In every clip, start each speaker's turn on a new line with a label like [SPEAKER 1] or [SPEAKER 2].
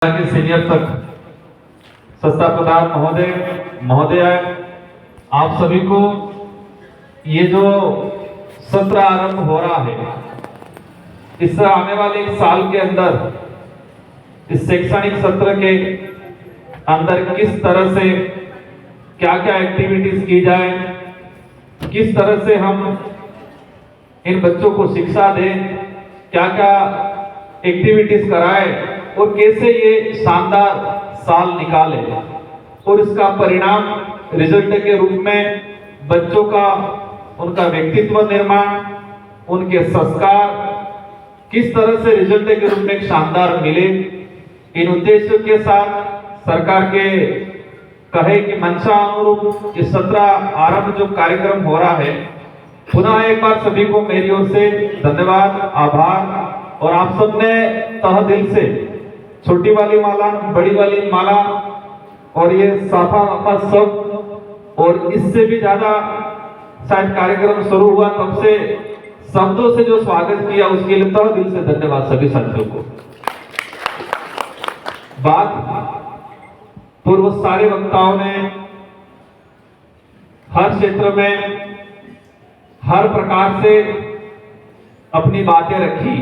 [SPEAKER 1] के सीनियर तक संस्था प्रधान महोदय आप सभी को ये जो सत्र आरंभ हो रहा है, इस आने वाले एक साल के अंदर इस शैक्षणिक सत्र के अंदर किस तरह से क्या क्या एक्टिविटीज की जाए, किस तरह से हम इन बच्चों को शिक्षा दें, क्या क्या एक्टिविटीज कराएं और कैसे ये शानदार साल निकाले और इसका परिणाम रिजल्ट के रूप में बच्चों का उनका व्यक्तित्व निर्माण, उनके संस्कार किस तरह से रिजल्ट के रूप में शानदार मिले, इन उद्देश्यों के साथ सरकार के कहे कि मंशा अनुरूप इस सत्र आरंभ जो कार्यक्रम हो रहा है, पुनः एक बार सभी को मेरी ओर से धन्यवाद, आभार। और आप सबने तह दिल से छोटी वाली माला, बड़ी वाली माला और ये साफा वाफा सब और इससे भी ज्यादा शायद कार्यक्रम शुरू हुआ तब से शब्दों से जो स्वागत किया उसके लिए तह दिल से धन्यवाद सभी साथियों को। बात पूर्व सारे वक्ताओं ने हर क्षेत्र में हर प्रकार से अपनी बातें रखी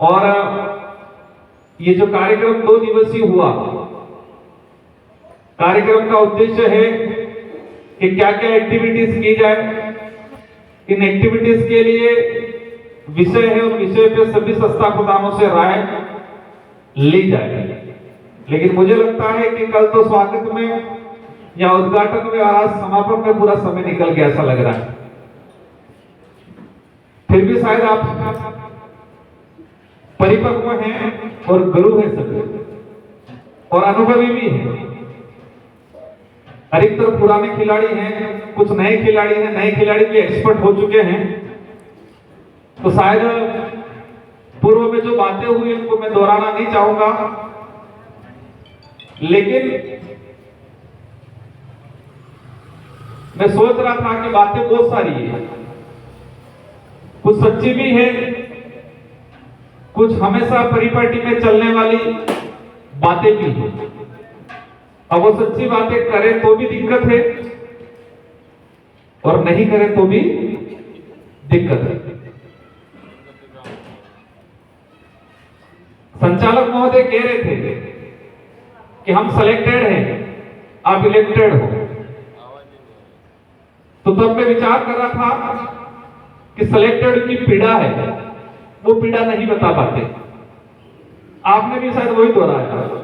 [SPEAKER 1] और ये जो कार्यक्रम 2 दिवसीय हुआ, कार्यक्रम का उद्देश्य है कि क्या क्या एक्टिविटीज की जाए। इन एक्टिविटीज के लिए विषय है, उन विषय पे सभी संस्था प्रधानों से राय ली जाए। लेकिन मुझे लगता है कि कल तो स्वागत में या उद्घाटन में और आज समापन में पूरा समय निकल गया ऐसा लग रहा है। फिर भी शायद आप परिपक्व हैं और गुरु हैं सभी और अनुभवी भी हैं। अधिकतर पुराने खिलाड़ी हैं, कुछ नए खिलाड़ी हैं, नए खिलाड़ी भी एक्सपर्ट हो चुके हैं। तो शायद पूर्व में जो बातें हुई उनको मैं दोहराना नहीं चाहूंगा, लेकिन मैं सोच रहा था कि बातें बहुत सारी है, कुछ सच्ची भी है, कुछ हमेशा परिपाटी में चलने वाली बातें भी है। अब वो सच्ची बातें करें तो भी दिक्कत है और नहीं करें तो भी दिक्कत है। संचालक महोदय कह रहे थे कि हम सिलेक्टेड हैं, आप इलेक्टेड हो। तो तब मैं विचार कर रहा था कि सिलेक्टेड की पीड़ा है, वो पीड़ा नहीं बता पाते। आपने भी शायद वही दोहराया।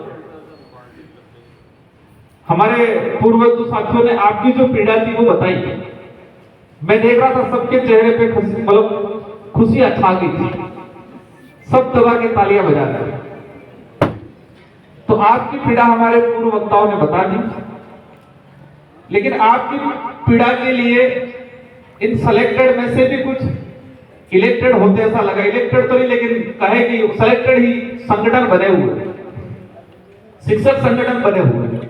[SPEAKER 1] हमारे पूर्वज साथियों ने आपकी जो पीड़ा थी वो बताई। मैं देख रहा था सबके चेहरे पे मतलब खुशी छा गई थी, सब दबा के तालियां बजा रहे। तो आपकी पीड़ा हमारे पूर्व वक्ताओं ने बता दी, लेकिन आपकी पीड़ा के लिए इन सिलेक्टेड में से भी कुछ इलेक्टेड होते ऐसा लगा। इलेक्टेड तो नहीं, लेकिन कहे कि सिलेक्टेड ही संगठन बने हुए, शिक्षक संगठन बने हुए।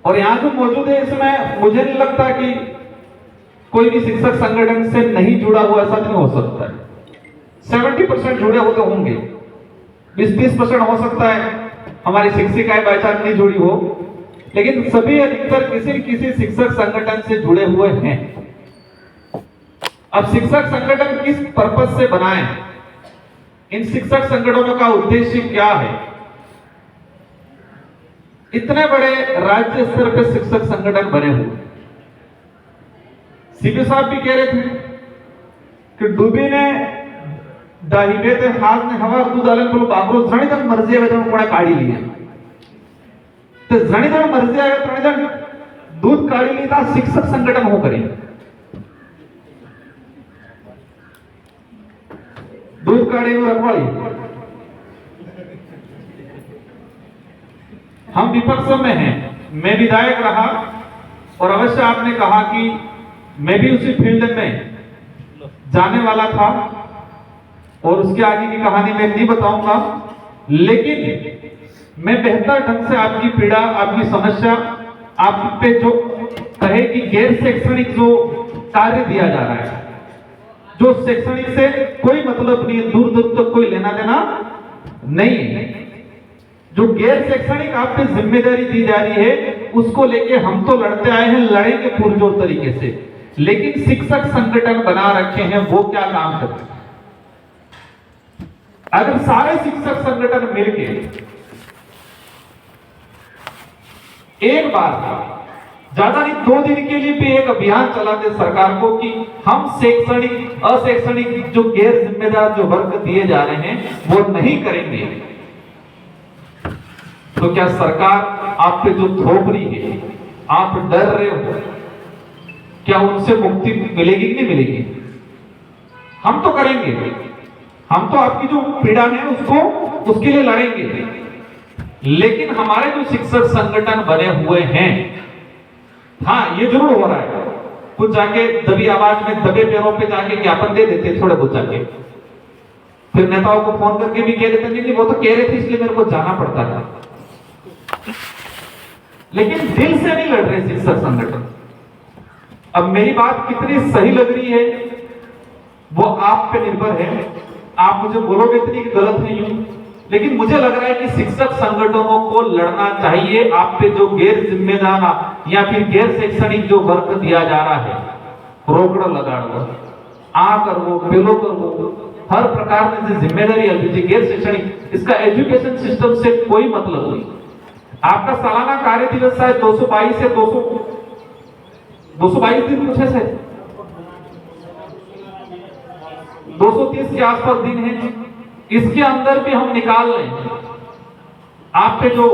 [SPEAKER 1] और यहां जो मौजूद है इसमें मुझे नहीं लगता कि कोई भी शिक्षक संगठन से नहीं जुड़ा हुआ, ऐसा नहीं हो सकता है। 70% जुड़े होते होंगे, 20-30% हो सकता है हमारी शिक्षिकाएं बाई चांस नहीं जुड़ी हो, लेकिन सभी अधिकतर किसी न किसी शिक्षक संगठन से जुड़े हुए हैं। अब शिक्षक संगठन किस पर्पस से बनाएं, इन शिक्षक संगठनों का उद्देश्य क्या है। इतने बड़े राज्य स्तर पर शिक्षक संगठन बने हुए, सीपी साहब भी कह रहे थे कि डूबी ने दाहिने ते हाथ ने हवा दूध आले बोलो बाबरो जणी जण मर्जी आवे तो कोणे काढी ली, ते जणी जण मर्जी आवे तणी जण दूध काढी ली ता शिक्षक संगठन हो करे। दूध काढ़ी और रखवाली। हम विपक्ष में हैं, मैं विधायक रहा और अवश्य आपने कहा कि मैं भी उसी फील्ड में जाने वाला था और उसके आगे की कहानी मैं नहीं बताऊंगा, लेकिन मैं बेहतर ढंग से आपकी पीड़ा, आपकी समस्या, आप पे जो कहे कि गैर शैक्षणिक जो कार्य दिया जा रहा है, जो शैक्षणिक से कोई मतलब नहीं है, दूर दूर तक कोई लेना देना नहीं है, जो गैर शैक्षणिक आप पे जिम्मेदारी दी जा रही है उसको लेके हम तो लड़ते आए हैं, लड़ेंगे पुरजोर तरीके से, लेकिन शिक्षक संगठन बना रखे हैं वो क्या काम करते हैं? अगर सारे शिक्षक संगठन मिलके एक बार ज्यादा नहीं 2 दिन के लिए भी एक अभियान चलाते सरकार को कि हम शैक्षणिक अशैक्षणिक जो गैर जिम्मेदार जो वर्ग दिए जा रहे हैं वो नहीं करेंगे, तो क्या सरकार आप पे जो थोप रही है, आप डर रहे हो, क्या उनसे मुक्ति मिलेगी कि नहीं मिलेगी? हम तो करेंगे, हम तो आपकी जो पीड़ा है उसको उसके लिए लड़ेंगे, लेकिन हमारे जो शिक्षक संगठन बने हुए हैं, हाँ ये जरूर हो रहा है, कुछ जाके दबी आवाज में दबे पैरों पे जाके ज्ञापन दे देते थोड़े बहुत जाके, फिर नेताओं को फोन करके भी कह देते नहीं वो तो कह रहे थे इसलिए मेरे को जाना पड़ता है, लेकिन दिल से नहीं लड़ रहे शिक्षक संगठन। अब मेरी बात कितनी सही लग रही है वो आप पे निर्भर है, आप मुझे बोलोगे इतनी गलत है यूं, लेकिन मुझे लग रहा है कि शिक्षक संगठनों को लड़ना चाहिए आप पे जो गैर जिम्मेदार या फिर गैर शैक्षणिक जो वर्क दिया जा रहा है, रोकड़ लगा दो, आ कर वो पेलो कर वो, हर प्रकार में जिम्मेदारी एलपीजी गैर शैक्षणिक, इसका एजुकेशन सिस्टम से कोई मतलब नहीं। आपका सालाना कार्य दिवस है 222 से 222 दिन कुछ है, 230 के आसपास दिन है, इसके अंदर भी हम निकाल लें आप पे जो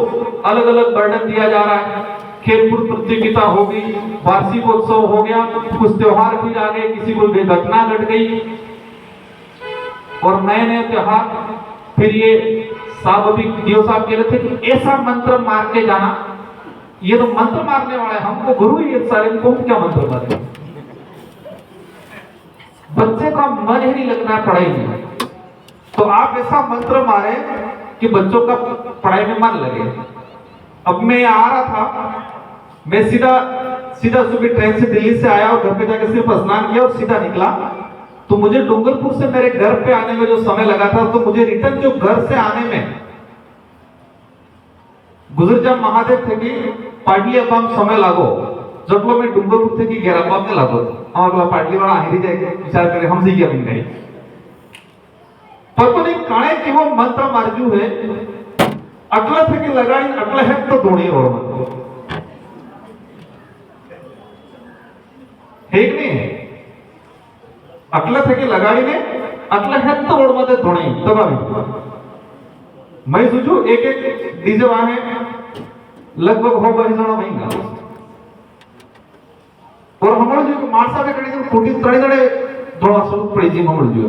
[SPEAKER 1] अलग अलग बर्डन दिया जा रहा है, खेलकूद प्रतियोगिता होगी, वार्षिकोत्सव हो गया, कुछ त्योहार फिर आ गए, किसी को घटना घट गई और नए नए त्योहार, फिर ये साहब अभी डीओ साहब कह रहे थे कि ऐसा मंत्र मार के जाना, ये तो मंत्र मारने वाला है, हमको गुरु ही ये सारे, इनको क्या मंत्र मारे? बच्चे का मन ही नहीं लगना है पढ़ाई में, तो आप ऐसा मंत्र मारे कि बच्चों का पढ़ाई में मन लगे। अब मैं आ रहा था, मैं सीधा सुबह ट्रेन से दिल्ली से आया और घर पे जाकर सिर्फ स्नान किया और सीधा निकला, तो मुझे डूंगरपुर से मेरे घर पे आने में जो समय लगा था, तो मुझे रिटर्न जो घर से आने में गुजरजाम महादेव थे कि पाटली अब हम समय लागो जब में डूंगरपुर थे कि घेरा ने लागो अगला पाटली वाला आहिरी जाए विचार करे हम सी गया गई पर तो नहीं काणे कि वो मंत्र मारजू है अगला थे कि लगाई अगला है तो धोनी और एक नहीं है अकला थे कि लगाई ने अकला है तो रोड मध्ये धोनी तब मैं सोचू एक डीजे वाहन लगभग हो बही जणो महंगा और हमरो जो माणसा के कड़ी कोटी तड़े तड़े धोळा स्वरूप पड़ी जी हमरो जो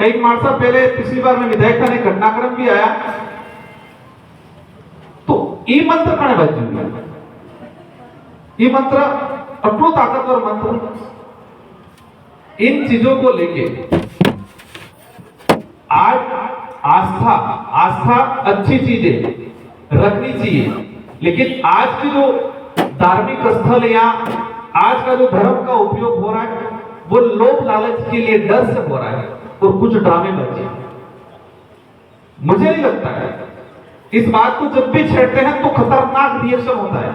[SPEAKER 1] कई माणसा पहले पिछली बार में विधायक था ने घटनाक्रम भी आया तो ये मंत्र कने बाजू ये मंत्र अटलो ताकतवर मंत्र इन चीजों को लेके आज आस्था अच्छी चीजें रखनी चाहिए, लेकिन आज की जो धार्मिक स्थल या आज का जो धर्म का उपयोग हो रहा है वो लोभ लालच के लिए डर से हो रहा है और कुछ ड्रामे बचे। मुझे नहीं लगता है इस बात को जब भी छेड़ते हैं तो खतरनाक रिएक्शन होता है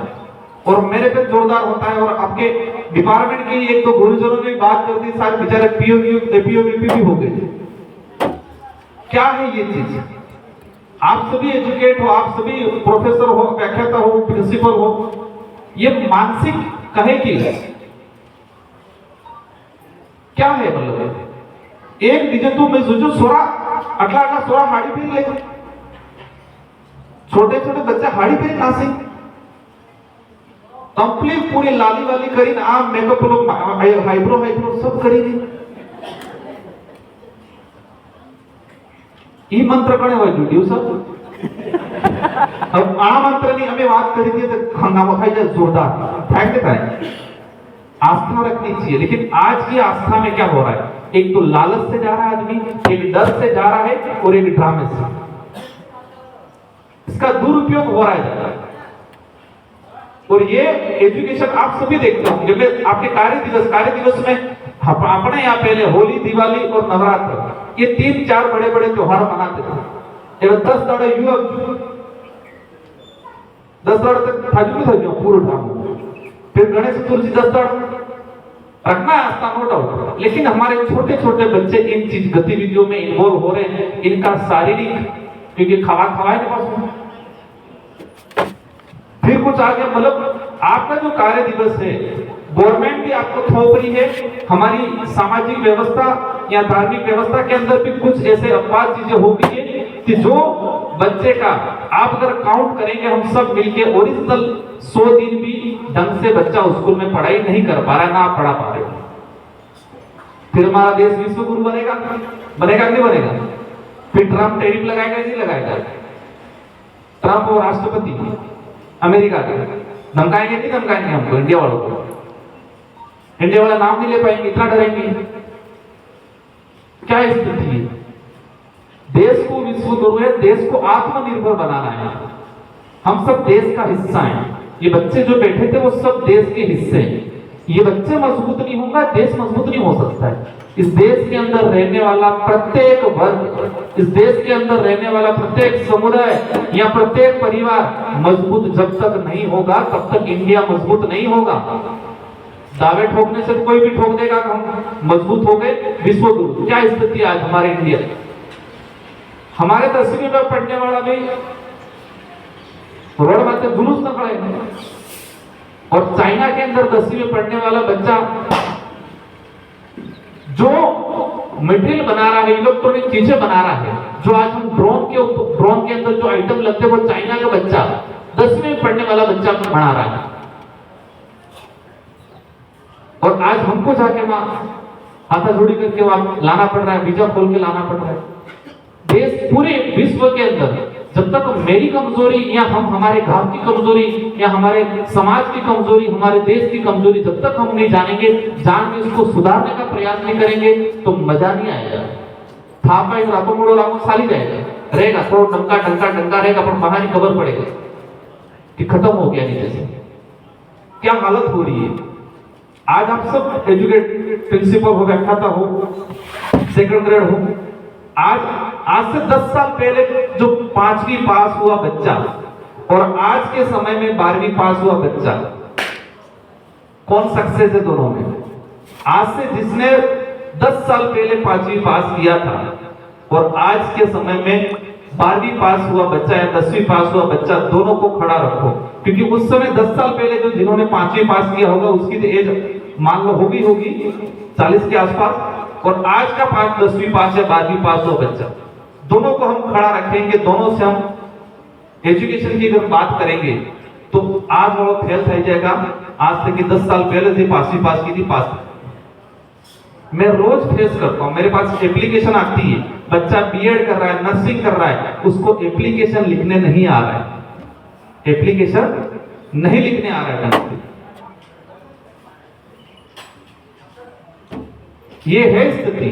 [SPEAKER 1] और मेरे पे जोरदार होता है और आपके डिपार्टमेंट के एक दो गुरुजनों ने बात कर दी, सारे बेचारे पीओ भी हो गए। क्या है ये चीज? आप सभी एजुकेट हो, आप सभी प्रोफेसर हो, व्याख्याता हो, प्रिंसिपल हो, ये मानसिक कहे कि क्या है मतलब एक डीजे तू मैं सोचू सोरा अगला सोरा हाड़ी पहन ले, छोटे छोटे बच्चे हाड़ी पहन नाचे कंप्लीट पूरी लाली वाली करी ना मेकअप लोग हाइब्रो सब करी ई मंत्र कने હોય જુડિયો સર अब आ मंत्र नहीं हमें बात करी थी तो हंगामा खाई जाए जोरदार फेंक देता है। आस्था रखनी चाहिए, लेकिन आज की आस्था में क्या हो रहा है? एक तो लालच से जा रहा है आदमी, एक डर से जा रहा है और एक ड्रामे से, इसका दुरुपयोग हो रहा है। और ये एजुकेशन आप सभी देखते हो, जब आपके कार्य दिवस में अपने यहाँ पहले होली, दिवाली और नवरात्र ये 3-4 बड़े बड़े त्योहार मनाते थे। एवं 10 दाड़े युवक 10 दाड़े तक थाजू था पूरा ठाम, फिर गणेश चतुर्थी 10 दाड़े रखना है आस्था, नो डाउट। लेकिन हमारे छोटे छोटे बच्चे इन चीज गतिविधियों में इन्वॉल्व हो रहे हैं, इनका शारीरिक, क्योंकि खवाए के पास फिर कुछ आगे, मतलब आपका जो कार्य दिवस है गवर्नमेंट भी आपको थोप रही है, हमारी सामाजिक व्यवस्था या धार्मिक व्यवस्था के अंदर भी कुछ ऐसे अपवाद चीजें हो गई है कि जो बच्चे का आप अगर काउंट करेंगे हम सब मिलके ओरिजिनल 100 दिन भी ढंग से बच्चा स्कूल में पढ़ाई नहीं कर पा रहा, ना पढ़ा पा रहे, फिर हमारा देश विश्व गुरु बनेगा बनेगा नहीं बनेगा? फिर ट्रम्प टैरिफ लगाएगा नहीं लगाएगा? ट्रम्प और राष्ट्रपति अमेरिका के धमकाएंगे नहीं धमकाएंगे हमको, इंडिया वालों को? इंडिया वाला नाम नहीं ले पाएंगे, इतना डरेंगे। क्या स्थिति है? देश को विश्व गुरु है, देश को आत्मनिर्भर बनाना है, हम सब देश का हिस्सा हैं। ये बच्चे जो बैठे थे वो सब देश के हिस्से हैं। ये बच्चे मजबूत नहीं होगा, देश मजबूत नहीं हो सकता है। इस देश के अंदर रहने वाला प्रत्येक वर्ग, इस देश के अंदर रहने वाला प्रत्येक समुदाय या प्रत्येक परिवार मजबूत जब तक नहीं होगा तब तक इंडिया मजबूत नहीं होगा। दावे ठोकने से कोई भी ठोक देगा कि हम मजबूत हो गए विश्व गुरु। क्या स्थिति आज हमारे इंडिया? हमारे 10वीं में पढ़ने वाला भी रोड में जुलूस न खड़े, और चाइना के अंदर 10वीं में पढ़ने वाला बच्चा जो मटेरियल बना रहा है, इलेक्ट्रॉनिक चीजें बना रहा है, जो आज हम ड्रोन के अंदर जो आइटम लगते हैं वो चाइना का बच्चा 10वीं में पढ़ने वाला बच्चा बना रहा है। और आज हमको जाके वहां हाथाजोड़ी करके वहां लाना पड़ रहा है, वीजा खोल के लाना पड़ रहा है। देश पूरे विश्व के अंदर जब तक मेरी कमजोरी या हम हमारे घर की कमजोरी या हमारे समाज की कमजोरी, हमारे देश की कमजोरी जब तक हम नहीं जानेंगे, जान के उसको सुधारने का प्रयास नहीं करेंगे तो मजा नहीं आएगा। थापा इस रातों मुड़ो लागू साली जाएगा, रहेगा थोड़ा डंका रहेगा, पर बाहर ही खबर पड़ेगा कि खत्म हो गया नीचे से। क्या हालत हो रही है आज? आप सब एजुकेट प्रिंसिपल हो, व्याख्याता हो, सेकंड ग्रेड हो, आज से 10 साल पहले जो 5वीं पास हुआ बच्चा और आज के समय में 12वीं पास हुआ बच्चा, कौन सक्सेस है दोनों में? आज से जिसने 10 साल पहले 5वीं पास किया था और आज के समय में 12वीं पास हुआ बच्चा या 10वीं पास हुआ बच्चा, दोनों को खड़ा रखो, क्योंकि उस समय 10 साल पहले जो जिन्होंने 5वीं पास किया होगा उसकी तो एज मान लो होगी 40 के आसपास, और आज का 10वीं पास या 12वीं पास हुआ बच्चा, दोनों को हम खड़ा रखेंगे, दोनों से हम एजुकेशन की अगर बात करेंगे तो आज वो फेल हो जाएगा आज से कि 10 साल पहले से 5वीं पास की थी पास। मैं रोज फेस करता हूं, मेरे पास एप्लीकेशन आती है, बच्चा बीएड कर रहा है, नर्सिंग कर रहा है, उसको एप्लीकेशन लिखने नहीं आ रहा है, एप्लीकेशन नहीं लिखने आ रहा है। ये है स्थिति।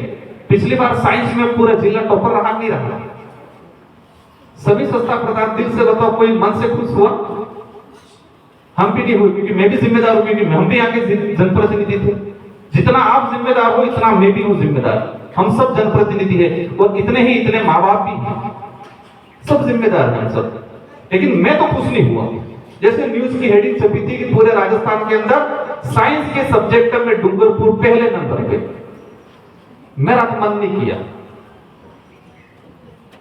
[SPEAKER 1] पिछली बार साइंस में पूरा जिला टॉपर रहा नहीं रहा? सभी संस्था प्रधान दिल से बताओ, कोई मन से खुश हुआ? हम भी नहीं हुए, क्योंकि मैं भी जिम्मेदार हूं, क्योंकि हम भी आगे जनप्रतिनिधि थे। जितना आप जिम्मेदार हो इतना मैं भी हूं जिम्मेदार, हम सब जनप्रतिनिधि है, और इतने माँ बाप भी हैं, सब जिम्मेदार हैं सब। लेकिन मैं तो खुश नहीं हुआ। जैसे न्यूज की हेडिंग छपी थी कि पूरे राजस्थान के अंदर साइंस के सब्जेक्ट में डूंगरपुर पहले नंबर पे, मेरा तो मन नहीं किया।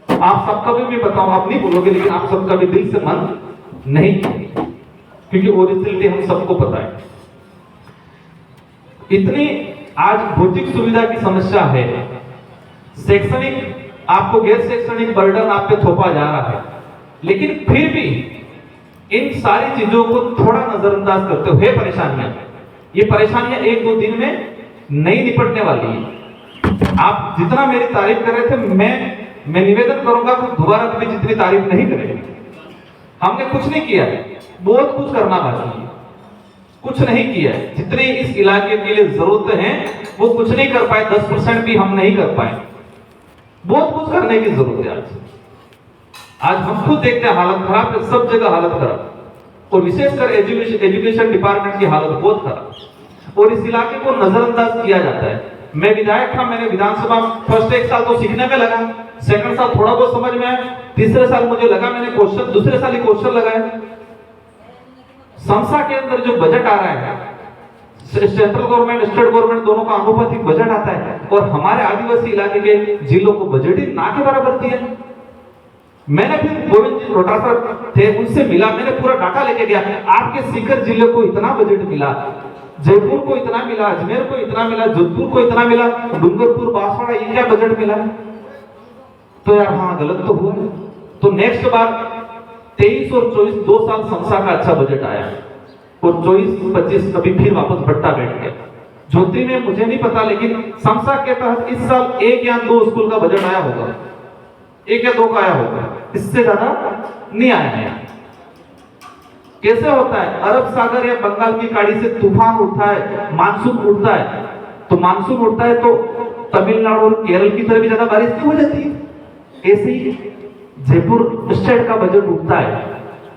[SPEAKER 1] आप सबका भी बताऊं, आप नहीं बोलोगे, लेकिन आप सबका भी दिल से मन नहीं किया, क्योंकि ओरिजिनलिटी हम सबको पता है। इतनी आज भौतिक सुविधा की समस्या है, शैक्षणिक आपको गैर शैक्षणिक बर्डन आप पे थोपा जा रहा है, लेकिन फिर भी इन सारी चीजों को थोड़ा नजरअंदाज करते हुए परेशानियां, ये परेशानियां 1-2 दिन में नहीं निपटने वाली है। आप जितना मेरी तारीफ कर रहे थे, मैं निवेदन करूंगा कि दोबारा कभी जितनी तारीफ नहीं करेंगे। हमने कुछ नहीं किया है, बहुत कुछ करना बाकी है, कुछ नहीं किया है। जितने इस इलाके के लिए जरूरत है वो कुछ नहीं कर पाए, 10% भी हम नहीं कर पाए। बहुत कुछ करने की जरूरत है आज हम खुद देखते हैं हालत खराब है, सब जगह हालत खराब, और विशेषकर एजुकेशन डिपार्टमेंट की हालत बहुत खराब, और इस इलाके को नजरअंदाज किया जाता है। मैं विधायक था, मैंने विधानसभा फर्स्ट एक साल तो सीखने में लगा, सेकंड साल थोड़ा बहुत समझ में आया, तीसरे साल मुझे लगा, मैंने क्वेश्चन दूसरे साल ही क्वेश्चन लगाया। संस्था के अंदर जो बजट आ रहा है, सेंट्रल गवर्नमेंट स्टेट गवर्नमेंट दोनों का आनुपातिक बजट आता है, और हमारे आदिवासी इलाके के जिलों को बजट ही ना के बराबर दिया। मैंने फिर गोविंद जी रोटासर थे, उनसे मिला, मैंने पूरा डाटा लेके गया, आपके सीकर जिले को इतना बजट मिला, जयपुर को इतना मिला, अजमेर को इतना मिला, जोधपुर को इतना मिला, डूंगरपुर बांसवाड़ा ये क्या बजट मिला। तो यार हाँ गलत तो हुआ। तो नेक्स्ट बार 23 और 24 2 साल संस्था का अच्छा बजट आया, और 24-25 कभी फिर वापस भट्टा बैठ गया। ज्योति में मुझे नहीं पता, लेकिन संस्था के तहत इस साल 1 या 2 स्कूल का बजट आया होगा, 1 या 2 का आया होगा, इससे ज्यादा नहीं आया है। कैसे होता है, अरब सागर या बंगाल की खाड़ी से तूफान उठता है, मानसून उठता है, तो मानसून उठता है तो तमिलनाडु और केरल की तरफ भी ज्यादा बारिश नहीं हो जाती है। ऐसे ही जयपुर स्टेट का बजट उठता है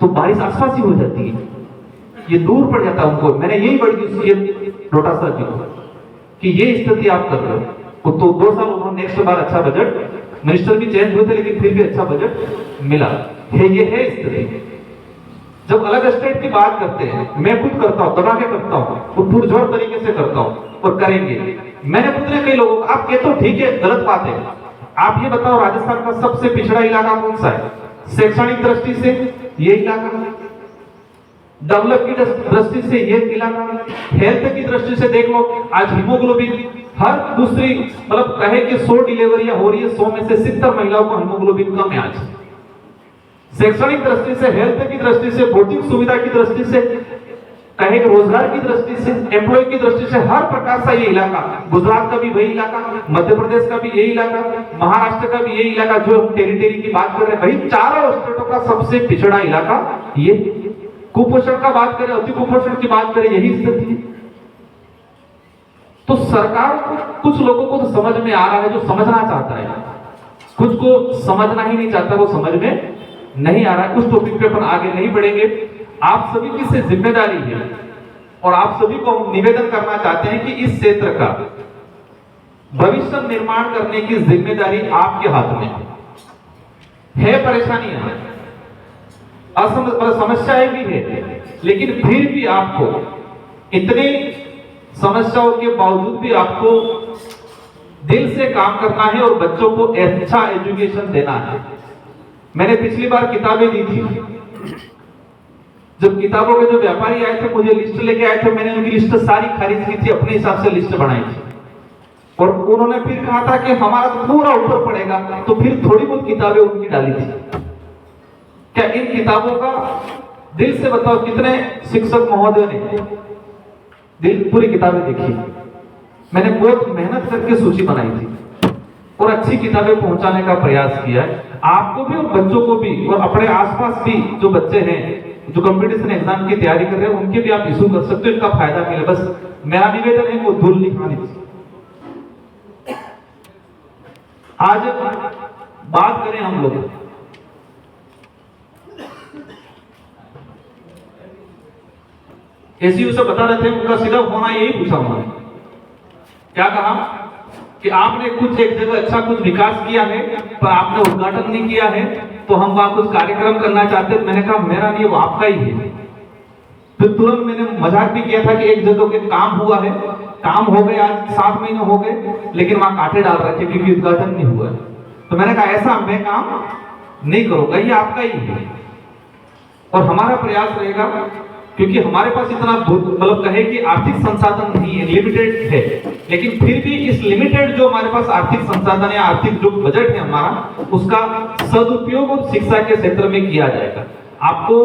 [SPEAKER 1] तो बारिश आसपास ही हो जाती है, ये दूर पड़ जाता है उनको। मैंने यही बड़ी रोटासर जी को कि ये स्थिति आप कर रहे हो, तो 2 साल उन्होंने नेक्स्ट बार अच्छा बजट, मिनिस्टर भी चेंज हुए थे लेकिन फिर भी अच्छा बजट मिला है। ये है स्थिति। जब अलग स्टेट की बात करते हैं, मैं खुद करता हूं, दबा के करता हूं, और पुरजोर तरीके से करता हूं और करेंगे। मैंने पूछे कई लोगों को, आप कहते हो ठीक है गलत बात है, आप ये बताओ राजस्थान का सबसे पिछड़ा इलाका कौन सा है? शैक्षणिक दृष्टि से ये इलाका, डेवलप की दृष्टि से ये इलाका, हेल्थ की दृष्टि से देख लो, आज हीमोग्लोबिन हर दूसरी मतलब कहे कि 100 डिलीवरियां हो रही है, 100 में से 70 महिलाओं को हीमोग्लोबिन कम है आज। शैक्षणिक दृष्टि से, हेल्थ की दृष्टि से, भौतिक सुविधा की दृष्टि से, कहे कि रोजगार की दृष्टि से, एम्प्लॉय की दृष्टि से, हर प्रकार से ये इलाका, गुजरात का भी वही इलाका, मध्य प्रदेश का भी यही इलाका, महाराष्ट्र का भी यही इलाका, जो टेरिटरी की बात कर रहे हैं, भाई चारों स्टेटों का सबसे पिछड़ा इलाका ये। कुपोषण का बात करें, अति कुपोषण की बात करें, यही स्थिति है। तो सरकार को, कुछ लोगों को तो समझ में आ रहा है जो समझना चाहता है, कुछ को समझना ही नहीं चाहता, वो समझ में नहीं आ रहा है। उस टॉपिक पे अपन आगे नहीं बढ़ेंगे। आप सभी की से जिम्मेदारी है, और आप सभी को हम निवेदन करना चाहते हैं कि इस क्षेत्र का भविष्य निर्माण करने की जिम्मेदारी आपके हाथ में है। परेशानियां हैं, समस्याएं भी है, लेकिन फिर भी आपको इतनी समस्याओं के बावजूद भी आपको दिल से काम करना है और बच्चों को अच्छा एजुकेशन देना है। मैंने पिछली बार किताबें दी थी, जब किताबों के जो व्यापारी आए थे मुझे लिस्ट लेके आए थे, मैंने उनकी लिस्ट सारी खारिज की थी, अपने हिसाब से लिस्ट बनाई थी, और उन्होंने फिर कहा था कि हमारा तो पूरा ऊपर पड़ेगा, तो फिर थोड़ी बहुत किताबें उनकी डाली थी। क्या इन किताबों का दिल से बताओ कितने शिक्षक महोदय ने दिल पूरी किताबें देखी? मैंने बहुत मेहनत करके सूची बनाई थी और अच्छी किताबें पहुंचाने का प्रयास किया है। आपको भी और बच्चों को भी, और अपने आसपास भी जो बच्चे हैं जो कंपटीशन एग्जाम की तैयारी कर रहे हैं, उनके भी आप इशू कर सकते हो, इनका फायदा मिले। बस मेरा निवेदन है, वो धूल नहीं खानी चाहिए। आज बात करें हम लोग, एसीयू से बता रहे थे, उनका सीधा होना यही पूछा उन्होंने, क्या कहा कि आपने कुछ एक जगह अच्छा कुछ विकास किया है पर आपने उद्घाटन नहीं किया है, तो हम वहां कुछ कार्यक्रम करना चाहते हैं। मैंने कहा मेरा नहीं, वो आपका ही है। फिर तुरंत मैंने मजाक भी किया था कि एक जगह के काम हुआ है, काम हो गए, आज 7 महीने हो गए, लेकिन वहां कांटे डाल रखे क्योंकि उद्घाटन नहीं हुआ है। तो मैंने कहा ऐसा मैं काम नहीं करूंगा, ये आपका ही है। और हमारा प्रयास रहेगा, क्योंकि हमारे पास इतना मतलब कहे कि आर्थिक संसाधन नहीं है, लिमिटेड है, लेकिन फिर भी इस लिमिटेड जो हमारे पास आर्थिक संसाधन है, आर्थिक जो बजट है हमारा, उसका सदुपयोग और शिक्षा के क्षेत्र में किया जाएगा। आपको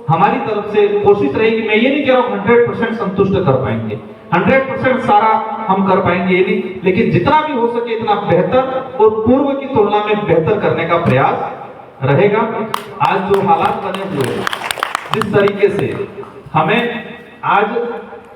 [SPEAKER 1] हमारी तरफ से कोशिश रहेगी, मैं ये नहीं कह रहा हूं 100% संतुष्ट कर पाएंगे, 100% सारा हम कर पाएंगे ये नहीं, लेकिन जितना भी हो सके इतना बेहतर और पूर्व की तुलना में बेहतर करने का प्रयास रहेगा। आज जो हालात बने हुए, जिस तरीके से हमें आज